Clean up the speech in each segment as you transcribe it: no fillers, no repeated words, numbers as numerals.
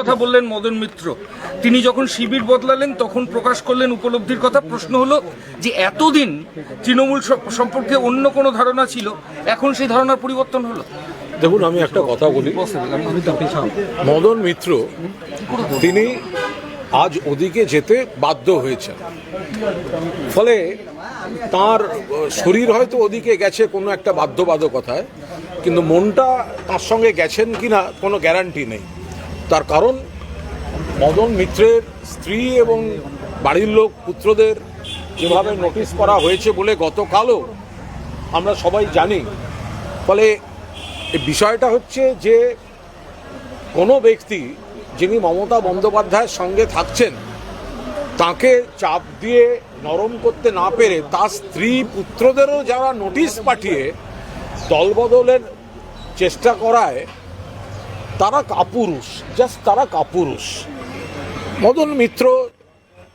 কথা বললেন মদন মিত্র, তিনি যখন শিবির বদলালেন তখন প্রকাশ করলেন উপলব্ধির কথা। প্রশ্ন হলো যে এতদিন তৃণমূল সম্পর্কে অন্য কোনো ধারণা ছিল, এখন সেই ধারণার পরিবর্তন হলো। দেখুন, আমি একটা কথা বলি, মদন মিত্র তিনি আজ ওদিকে যেতে বাধ্য হয়েছেন, ফলে তার শরীর হয়তো ওদিকে গেছে কোনো একটা বাধ্যবাধকতায়, কিন্তু মনটা তার সঙ্গে গেছেন কিনা কোনো গ্যারান্টি নেই। তার কারণ মদন মিত্রের স্ত্রী এবং বাড়ির লোক পুত্রদের যেভাবে নোটিশ করা হয়েছে বলে গতকালও আমরা সবাই জানি। ফলে এই বিষয়টা হচ্ছে যে কোনো ব্যক্তি যিনি মমতা বন্দ্যোপাধ্যায়ের সঙ্গে থাকছেন তাকে চাপ দিয়ে নরম করতে না পেরে তার স্ত্রী পুত্রদেরও যারা নোটিশ পাঠিয়ে দলবদলের চেষ্টা করায় তারা কাপুরুষ, জাস্ট তারা কাপুরুষ। মদন মিত্র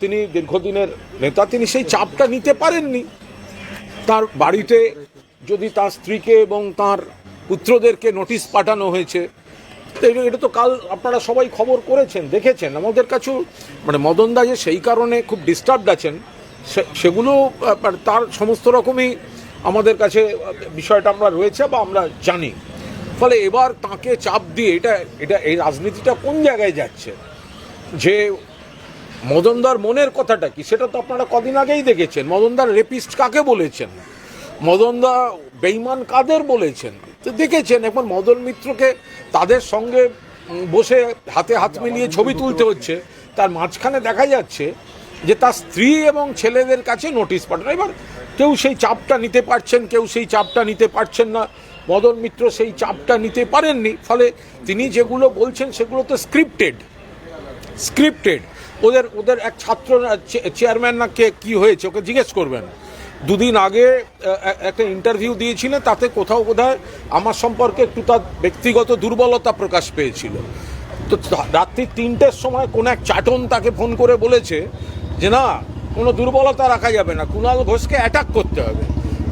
তিনি দীর্ঘদিনের নেতা, তিনি সেই চাপটা নিতে পারেননি। তার বাড়িতে যদি তার স্ত্রীকে এবং তার পুত্রদেরকে নোটিশ পাঠানো হয়েছে, এটা তো কাল আপনারা সবাই খবর করেছেন, দেখেছেন। আমাদের কাছেও মানে মদনদা যে সেই কারণে খুব ডিস্টার্বড আছেন সেগুলো তার সমস্ত রকমই আমাদের কাছে বিষয়টা আমরা রয়েছে বা আমরা জানি। ফলে এবার তাকে চাপ দিয়ে এটা এই রাজনীতিটা কোন জায়গায় যাচ্ছে, যে মদনদার মনের কথাটা কি সেটা তো আপনারা কদিন আগেই দেখেছেন। মদনদার রেপিস্ট কাকে বলেছেন, মদনদা বেঈমান কাদের বলেছেন তো দেখেছেন। এখন মদন মিত্রকে তাদের সঙ্গে বসে হাতে হাত মিলিয়ে ছবি তুলতে হচ্ছে, তার মাঝখানে দেখা যাচ্ছে যে তার স্ত্রী এবং ছেলেদের কাছে নোটিশ পাঠানো। এবার কেউ সেই চাপটা নিতে পারছেন, কেউ সেই চাপটা নিতে পারছেন না। মদন মিত্র সেই চাপটা নিতে পারেননি, ফলে তিনি যেগুলো বলছেন সেগুলো তো স্ক্রিপ্টেড। ওদের এক ছাত্র চেয়ারম্যান না কে কি হয়েছে ওকে জিজ্ঞেস করবেন। দুদিন আগে একটা ইন্টারভিউ দিয়েছিলেন, তাতে কোথাও বোধহয় আমার সম্পর্কে একটু তার ব্যক্তিগত দুর্বলতা প্রকাশ পেয়েছিল। তো রাত্রি 3টের সময় কোন এক চাটন তাকে ফোন করে বলেছে যে না, কোনো দুর্বলতা রাখা যাবে না, কুণাল ঘোষকে অ্যাটাক করতে হবে।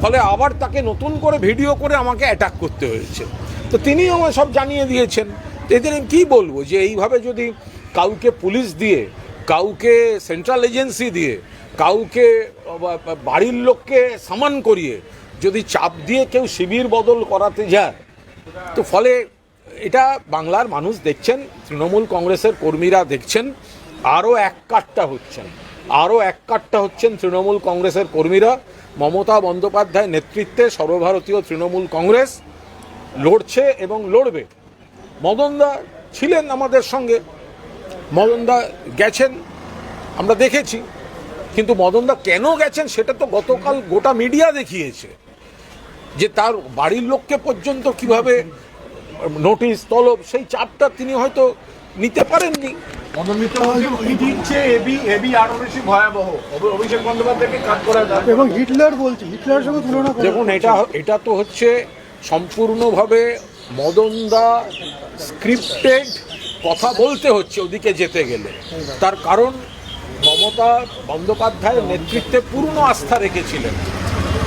ফলে আবার তাকে নতুন করে ভিডিও করে আমাকে অ্যাটাক করতে হয়েছে। তো তিনি আমায় সব জানিয়ে দিয়েছেন। এদের কি বলবো, যে এইভাবে যদি কাউকে পুলিশ দিয়ে, কাউকে সেন্ট্রাল এজেন্সি দিয়ে, কাউকে বাড়ির লোককে সামান করিয়ে যদি চাপ দিয়ে কেউ শিবির বদল করাতে যায়, তো ফলে এটা বাংলার মানুষ দেখছেন, তৃণমূল কংগ্রেসের কর্মীরা দেখছেন, আরও এক কাট্টা হচ্ছেন তৃণমূল কংগ্রেসের কর্মীরা। মমতা বন্দ্যোপাধ্যায় নেতৃত্বে সর্বভারতীয় তৃণমূল কংগ্রেস লড়ছে এবং লড়বে। মদনদা ছিলেন আমাদের সঙ্গে, মদনদা গেছেন, আমরা দেখেছি, কিন্তু মদনদা কেন গেছেন সেটা তো গতকাল গোটা মিডিয়া দেখিয়েছে, যে তার বাড়ির লোককে পর্যন্ত কিভাবে নোটিশ তলব, সেই চাপটা তিনি হয়তো নিতে পারেননি। মদন মিত্র দিচ্ছে এবি আরো বেশি ভয়াবহ, অভিষেক বন্দ্যোপাধ্যায়কে কাট করা যায় এবং হিটলার বলছে, হিটলারের সঙ্গে তুলনা করে। দেখুন, এটা তো হচ্ছে সম্পূর্ণভাবে মদনদা স্ক্রিপ্টেড কথা বলতে হচ্ছে ওদিকে যেতে গেলে। তার কারণ মমতা বন্দ্যোপাধ্যায়ের নেতৃত্বে পূর্ণ আস্থা রেখেছিলেন।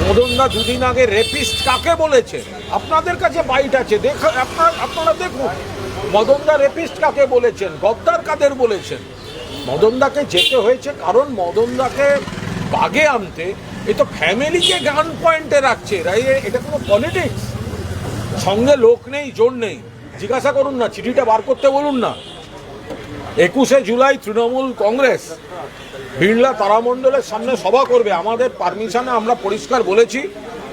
মদনদা দুদিন আগে রেপিস্ট কাকে বলেছেন, আপনাদের কাছে বাইট আছে, আপনারা দেখুন মদনদা রেপিস্ট কাকে বলেছেন, গদ্দার কাদের বলেছেন। মদনদাকে যেতে হয়েছে কারণ মদনদাকে বাগে আনতে এ তো ফ্যামিলিকে গান পয়েন্টে রাখছে। এটা কোনো পলিটিক্স, সঙ্গে লোক নেই, জোর নেই। জিজ্ঞাসা করুন না, চিঠিটা বার করতে বলুন না। 21শে জুলাই তৃণমূল কংগ্রেস বিড়লা তারামণ্ডলের সামনে সভা করবে। আমাদের পারমিশনে আমরা পরিষ্কার বলেছি,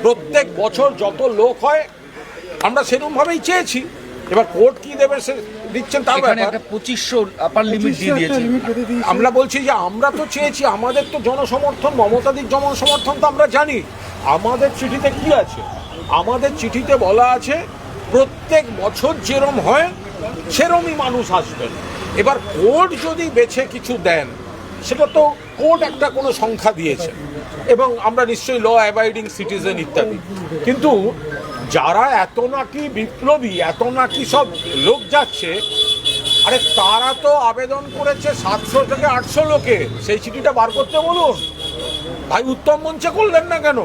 প্রত্যেক বছর যত লোক হয় আমরা সেরকমভাবেই চেয়েছি। এবার কোর্ট কি দেবে সে দিচ্ছেন তার ব্যাপার। 2500 আপার লিমিট দিয়ে দিয়েছে। আমরা বলছি যে আমরা তো চেয়েছি, আমাদের তো জনসমর্থন, মমতাদির জনসমর্থন তো আমরা জানি। আমাদের চিঠিতে কি আছে, আমাদের চিঠিতে বলা আছে প্রত্যেক বছর যেরম হয় সেরমই মানুষ আসবেন। এবার কোর্ট যদি বেছে কিছু দেন, সেটা তো কোর্ট একটা কোনো সংখ্যা দিয়েছে এবং আমরা নিশ্চয়ই ল অ্যাবাইডিং সিটিজেন ইত্যাদি। কিন্তু যারা এত নাকি বিপ্লবী, এত নাকি সব লোক যাচ্ছে, আরে তারা তো আবেদন করেছে 700 থেকে 800 লোকে। সেই চিঠিটা বার করতে বলুন ভাই। উত্তম মঞ্চে করলেন না কেন?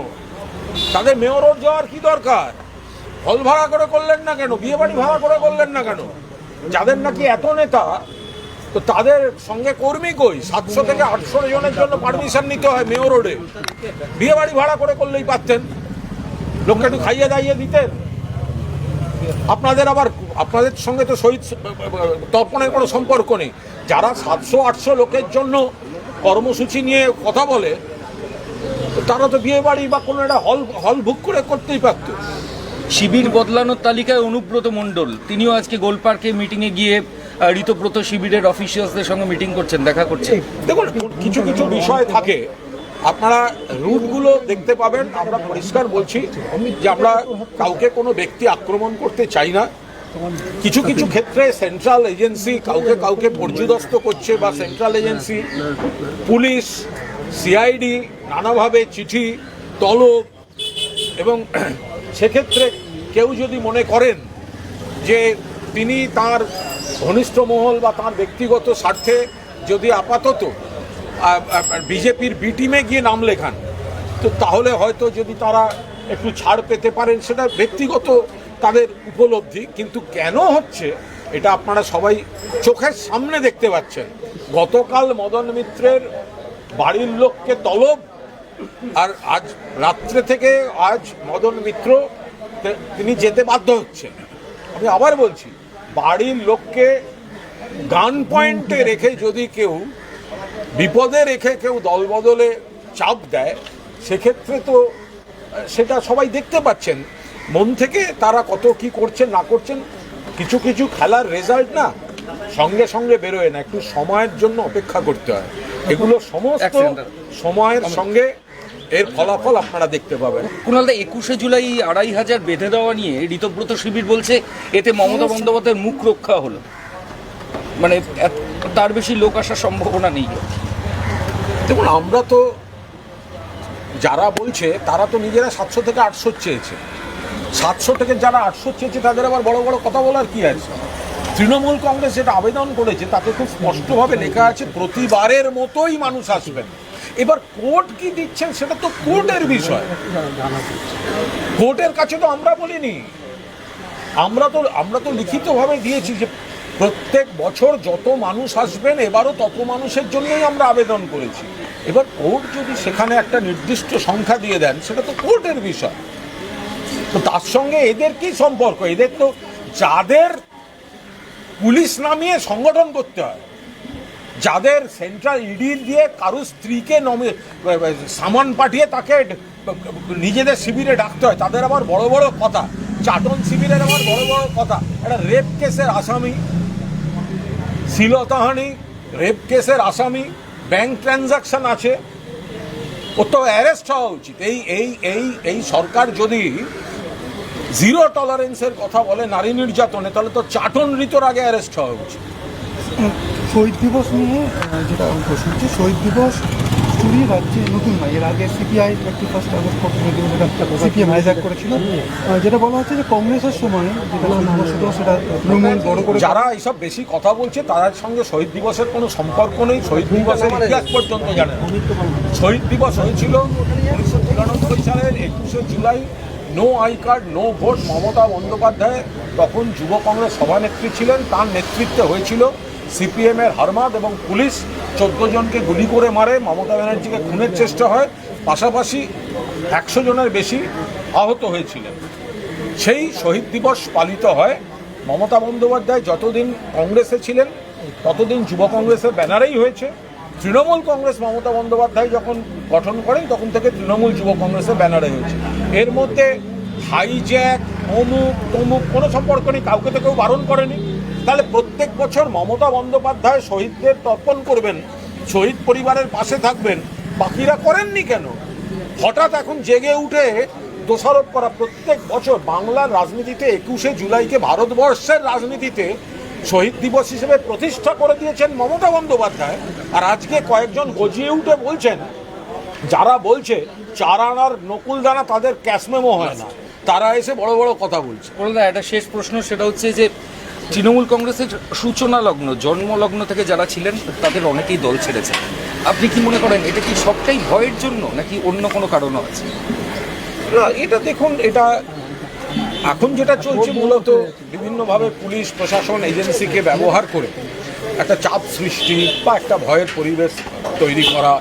তাদের মেয়র যাওয়ার কি দরকার? হল ভাড়া করে করলেন না কেন? বিয়ে বাড়ি ভাড়া করে করলেন না কেন? যাদের নাকি এত নেতা, তো তাদের সঙ্গে কর্মী কই? 700 থেকে 800 জনের জন্য পারমিশন নিতে হয় মেয়র রোডে। বিয়ে বাড়ি ভাড়া করে করলেই পারতেন, লোককে একটু খাইয়ে দাইয়ে দিতেন। আপনাদের সঙ্গে তো শহীদ তর্পণের কোনো সম্পর্ক নেই। যারা 700-800 লোকের জন্য কর্মসূচি নিয়ে কথা বলে, তারা তো বিয়ে বাড়ি বা কোনো একটা হল বুক করে করতেই পারত। শিবির বদলানোর তালিকায় অনুব্রত মণ্ডল, তিনিও আজকে গোলপার্কে মিটিংয়ে গিয়ে ঋতব্রত শিবিরের অফিসিয়ালসদের সঙ্গে মিটিং করছেন, দেখা করছেন। দেখুন, কিছু কিছু বিষয় থাকে, আপনারা রুটগুলো দেখতে পাবেন। আমরা পরিষ্কার বলছি যে আমরা কাউকে কোনো ব্যক্তি আক্রমণ করতে চাই না। কিছু কিছু ক্ষেত্রে সেন্ট্রাল এজেন্সি কাউকে পর্যুদস্ত করছে, বা সেন্ট্রাল এজেন্সি, পুলিশ, সিআইডি নানাভাবে চিঠি, তলব, এবং সেক্ষেত্রে কেউ যদি মনে করেন যে তিনি তার ঘনিষ্ঠ মহল বা তার ব্যক্তিগত স্বার্থে যদি আপাতত বিজেপির বি টিমে গিয়ে নাম লেখান, তো তাহলে হয়তো যদি তারা একটু ছাড় পেতে পারেন, সেটা ব্যক্তিগত তাদের উপলব্ধি। কিন্তু কেন হচ্ছে এটা আপনারা সবাই চোখের সামনে দেখতে পাচ্ছেন। গতকাল মদন মিত্রের বাড়ির লোককে তলব, আর আজ রাত্রে থেকে আজ মদন মিত্র তিনি যেতে বাধ্য হচ্ছেন। আমি আবার বলছি, বাড়ির লোককে গান পয়েন্টে রেখে যদি কেউ বিপদে রেখে কেউ দলবদলে চাপ দেয়, সেক্ষেত্রে তো সেটা সবাই দেখতে পাচ্ছেন মন থেকে তারা কত কি করছেন না করছেন। কিছু কিছু খেলার রেজাল্ট না সঙ্গে সঙ্গে বেরোয় না, একটু সময়ের জন্য অপেক্ষা করতে হয়। এগুলো সমস্ত সময়ের সঙ্গে এর ফলাফল আপনারা দেখতে পাবেন। কুণালদা, 21শে জুলাই 2500 বেঁধে দেওয়া নিয়ে ঋতব্রত শিবির বলছে এতে মমতা বন্দ্যোপাধ্যায়ের মুখ রক্ষা হলো, মানে তার বেশি লোক আসার সম্ভাবনা নেই। দেখুন, আমরা তো যারা বলছে তারা তো নিজেরা 700 থেকে 800 চেয়েছে। 700 থেকে যারা 800 চেয়েছে তাদের আবার বড় বড় কথা বলার কি আছে? তৃণমূল কংগ্রেস যেটা আবেদন করেছে তাতে খুব স্পষ্টভাবে লেখা আছে প্রতিবারের মতোই মানুষ আসবেন। এবার কোর্ট কি দিচ্ছেন সেটা তো কোর্টের বিষয়, কোর্টের কাছে তো আমরা বলিনি। আমরা তো লিখিতভাবে দিয়েছি যে প্রত্যেক বছর যত মানুষ আসবেন এবারও তত মানুষের জন্যই আমরা আবেদন করেছি। এবার কোর্ট যদি সেখানে একটা নির্দিষ্ট সংখ্যা দিয়ে দেন, সেটা তো কোর্টের বিষয়। তো তার সঙ্গে এদের কি সম্পর্ক? এদের তো যাদের পুলিশ নামিয়ে সংগঠন করতে হয়, যাদের সেন্ট্রাল ইডি দিয়ে কারো স্ত্রীকে সামান পাঠিয়ে তাকে নিজেদের শিবিরে ডাকতে হয়, তাদের আবার বড় বড় কথা। চাটন শিবিরের আবার বড় বড় কথা। একটা রেপ কেসের আসামি, শ্লীলতাহানি রেপ কেসের আসামি, ব্যাংক ট্রানজাকশন আছে, ও তো অ্যারেস্ট হওয়া উচিত। এই সরকার যদি জিরো টলারেন্সের কথা বলে নারী নির্যাতনে, তাহলে তো চাটন ঋতুর আগে অ্যারেস্ট হওয়া উচিত। শহীদ দিবস নিয়ে যেটা প্রশ্ন হচ্ছে, শহীদ দিবস চুরি রাজ্যে নতুন নয়। এর আগে সিপিআই 31 আগস্ট সিপিএম হাইজ্যাক করেছিল। যেটা বলা হচ্ছে যে কংগ্রেসের সময় যেটা সেটা তৃণমূল বড় করে। যারা এইসব বেশি কথা বলছে তাদের সঙ্গে শহীদ দিবসের কোনো সম্পর্ক নেই। শহীদ দিবসের ইতিহাস পর্যন্ত জানেন। শহীদ দিবস হয়েছিল 1993 সালের 21শে জুলাই। No I card, no vote. Mamata Bandyopadhyay তখন যুব কংগ্রেস সভানেত্রী ছিলেন, তার নেতৃত্বে হয়েছিল। সিপিএমের হারমাদ এবং পুলিশ 14 জনকে গুলি করে মারে, মমতা ব্যানার্জিকে খুনের চেষ্টা হয়, পাশাপাশি 100 জনের বেশি আহত হয়েছিলেন। সেই শহীদ দিবস পালিত হয়। মমতা বন্দ্যোপাধ্যায় যতদিন কংগ্রেসে ছিলেন ততদিন যুব কংগ্রেসের ব্যানারেই হয়েছে। তৃণমূল কংগ্রেস মমতা বন্দ্যোপাধ্যায় যখন গঠন করেন তখন থেকে তৃণমূল যুব কংগ্রেসের ব্যানারে হয়েছে। এর মধ্যে হাইজ্যাক, অমুক তমুক কোনো সম্পর্ক নেই, কাউকে তো কেউ বারণ করেনি। তাহলে প্রত্যেক বছর মমতা বন্দ্যোপাধ্যায় শহীদদের তর্পণ করবেন, শহীদ পরিবারের পাশে থাকবেন, বাকিরা করেননি কেন? হঠাৎ এখন জেগে উঠে দোষারোপ করা। প্রত্যেক বছর বাংলার রাজনীতিতে 21শে জুলাইকে ভারতবর্ষের রাজনীতিতে শহীদ দিবস হিসেবে প্রতিষ্ঠা করে দিয়েছেন মমতা বন্দ্যোপাধ্যায়। আর আজকে কয়েকজন গজিয়ে উঠে বলছেন, যারা বলছে 4 আনার নকুলদানা তাদের ক্যাশমেমো হয় না, তারা এসে বড় বড় কথা বলছে। একটা শেষ প্রশ্ন, সেটা হচ্ছে যে তৃণমূল কংগ্রেসের সূচনা লগ্ন, জন্মলগ্ন থেকে যারা ছিলেন তাদের অনেকেই দল ছেড়েছে। আপনি কি মনে করেন এটা কি সবটাই ভয়ের জন্য নাকি অন্য কোনো কারণও আছে? এটা দেখুন, এটা এখন যেটা চলছে মূলত বিভিন্নভাবে পুলিশ প্রশাসন এজেন্সিকে ব্যবহার করে একটা চাপ সৃষ্টি বা একটা ভয়ের পরিবেশ তৈরি করা,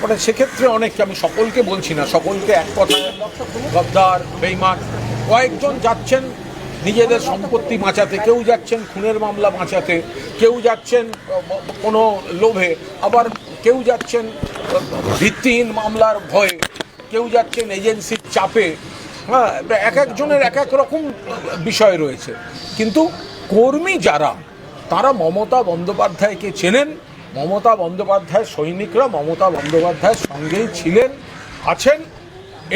মানে সেক্ষেত্রে অনেককে, আমি সকলকে বলছি না, সকলকে এক কথায় গদ্দার বেঈমান, কয়েকজন যাচ্ছেন নিজেদের সম্পত্তি বাঁচাতে, কেউ যাচ্ছেন খুনের মামলা বাঁচাতে, কেউ যাচ্ছেন কোনো লোভে, আবার কেউ যাচ্ছেন ভিত্তিহীন মামলার ভয়ে, কেউ যাচ্ছেন এজেন্সির চাপে। হ্যাঁ, এক একজনের এক এক রকম বিষয় রয়েছে, কিন্তু কর্মী যারা, তারা মমতা বন্দ্যোপাধ্যায়কে চেনেন, মমতা বন্দ্যোপাধ্যায়ের সৈনিকরা মমতা বন্দ্যোপাধ্যায়ের সঙ্গেই ছিলেন, আছেন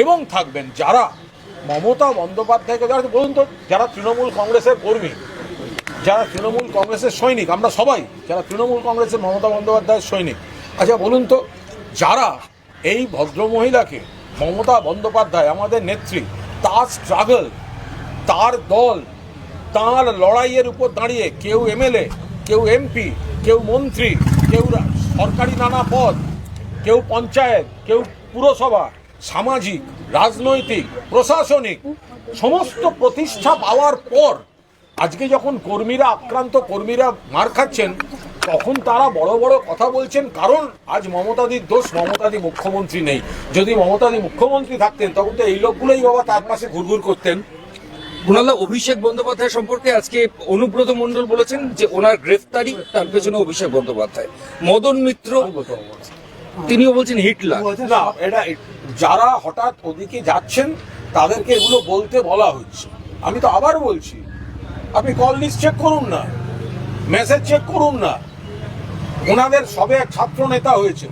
এবং থাকবেন। যারা মমতা বন্দ্যোপাধ্যায়কে, যারা বলুন তো, যারা তৃণমূল কংগ্রেসের কর্মী, যারা তৃণমূল কংগ্রেসের সৈনিক, আমরা সবাই যারা তৃণমূল কংগ্রেসের মমতা বন্দ্যোপাধ্যায়ের সৈনিক, আচ্ছা বলুন তো, যারা এই ভদ্রমহিলাকে, মমতা বন্দ্যোপাধ্যায় আমাদের নেত্রী, তার স্ট্রাগল, তার দল, তার লড়াইয়ের উপর দাঁড়িয়ে কেউ এমএলএ, কেউ এমপি, কেউ মন্ত্রী, কেউ সরকারি নানা পদ, কেউ পঞ্চায়েত, কেউ পুরসভা, সামাজিক, রাজনৈতিক, প্রশাসনিক সমস্ত প্রতিষ্ঠা পাওয়ার পর আজকে যখন কর্মীরা আক্রান্ত, কর্মীরা মার খাচ্ছেন, তখন তারা বড় বড় কথা বলছেন। কারণ আজ মমতাদির দোষ, মমতাদি মুখ্যমন্ত্রী নেই। যদি মমতাদি মুখ্যমন্ত্রী থাকতেন তখন তো এই লোকগুলোই বাবা তার পাশে ঘুরঘুর করতেন। কুণালদা, অভিষেক বন্দ্যোপাধ্যায় সম্পর্কে আজকে অনুব্রত মণ্ডল বলেছেন যে ওনার গ্রেফতারি, তার পেছনে অভিষেক বন্দ্যোপাধ্যায়। মদন মিত্র তিনিও বলছেন হিটলার। না, এটা যারা হঠাৎ ওদিকে যাচ্ছেন তাদেরকে এগুলো বলতে বলা হচ্ছে। আমি তো আবার বলছি, আপনি কল লিস্ট চেক করুন না, মেসেজ চেক করুন না। ওনাদের সবে এক ছাত্র নেতা হয়েছে।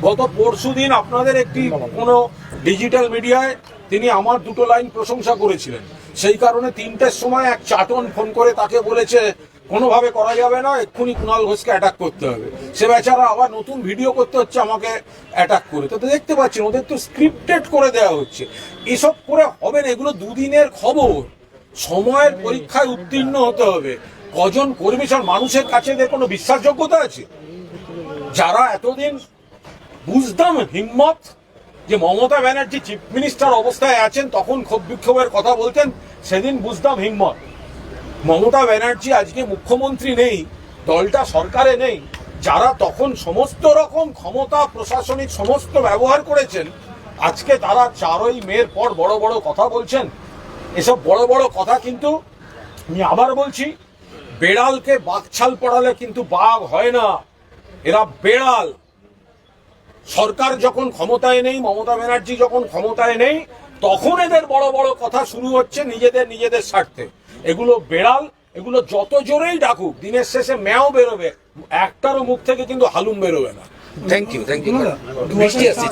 গত পরশুদিন আপনাদের একটি কোনো ডিজিটাল মিডিয়ায় তিনি আমার দুটো লাইন প্রশংসা করেছিলেন। সেই কারণে 3টের সময় এক চাটন ফোন করে তাকে বলেছে কোনোভাবে করা যাবে না, এক্ষুনি কুণাল ঘোষকে অ্যাটাক করতে হবে। সে বেচারা আবার নতুন ভিডিও করতে হচ্ছে আমাকে অ্যাটাক করে। তো দেখতে পাচ্ছেন ওদের তো স্ক্রিপ্টেড করে দেওয়া হচ্ছে। এসব করে হবে না, এগুলো দুদিনের খবর। সময়ের পরীক্ষায় উত্তীর্ণ হতে হবে। কজন কর্মী, মানুষের কাছে এদের কোনো বিশ্বাসযোগ্যতা আছে? যারা এতদিন বুঝতাম হিম্মত, যে মমতা ব্যানার্জি চিফ মিনিস্টার অবস্থায় আছেন তখন ক্ষোভ বিক্ষোভের কথা বলতেন, সেদিন বুঝতাম হিম্মত। মমতা ব্যানার্জি আজকে মুখ্যমন্ত্রী নেই, দলটা সরকারে নেই, যারা তখন সমস্ত রকম ক্ষমতা, প্রশাসনিক সমস্ত ব্যবহার করেছেন, আজকে তারা 4ই মের পর বড় বড় কথা বলছেন। এসব বড় বড় কথা, কিন্তু আমি আবার বলছি, বেড়ালকে বাঘছাল পড়ালে কিন্তু বাঘ হয় না, এরা বেড়াল। সরকার যখন ক্ষমতায় নেই, মমতা ব্যানার্জি যখন ক্ষমতায় নেই, তখন এদের বড় বড় কথা শুরু হচ্ছে নিজেদের স্বার্থে। এগুলো বেড়াল, এগুলো যত জোরেই ডাকুক, দিনের শেষে ম্যাও বেরোবে, একটারও মুখ থেকে কিন্তু হালুম বেরোবে না। Thank you. বৃষ্টি আসছে।